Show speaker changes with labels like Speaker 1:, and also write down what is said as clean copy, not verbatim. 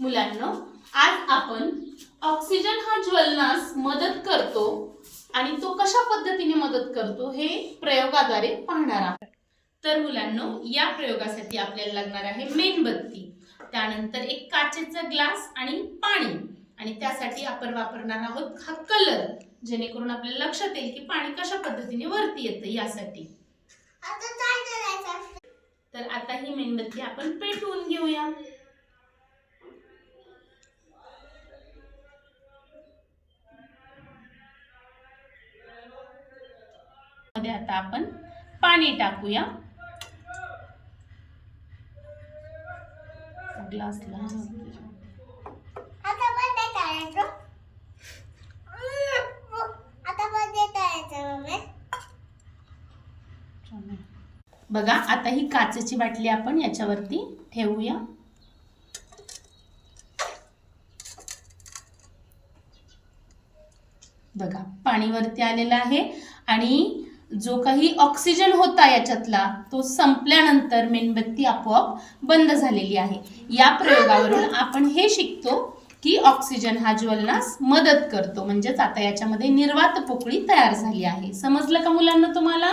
Speaker 1: मुलांनो, आज आपण ऑक्सिजन हा ज्वलनास मदत करतो आणि तो कशा पद्धतीने मदत करतो हे प्रयोगाद्वारे पाहणार आहोत। तर मुलांनो, या प्रयोगासाठी आपल्याला लागणार आहे मेणबत्ती, त्यानंतर एक काचेचा ग्लास आणि पाणी, आणि त्यासाठी आपण वापरणार आहोत हा कलर, जेणेकरून आपल्याला लक्षात येईल की पाणी कशा पद्धतीने वरती येतं यासाठी।
Speaker 2: आता काय करायचं?
Speaker 1: तर आता ही मेणबत्ती आपण पेटवून घेऊया। मध्ये आता आपण पाणी टाकूया ग्लासला।
Speaker 2: आता बंद करायचं. आता बंद करायचं मम्मी.
Speaker 1: बघा, आता ही काचेची बाटली आपण याच्यावरती ठेवूया। बघा, पाणी वरती आलेलं आहे आणि जो काही ऑक्सिजन होता याच्यातला तो संपल्यानंतर मेणबत्ती आपोआप बंद झालेली आहे। या प्रयोगावरून आपण हे शिकतो की ऑक्सिजन हा ज्वलनास मदत करतो, म्हणजेच आता याच्यामध्ये निर्वात पोकळी तयार झाली आहे। समजलं का मुलांना तुम्हाला?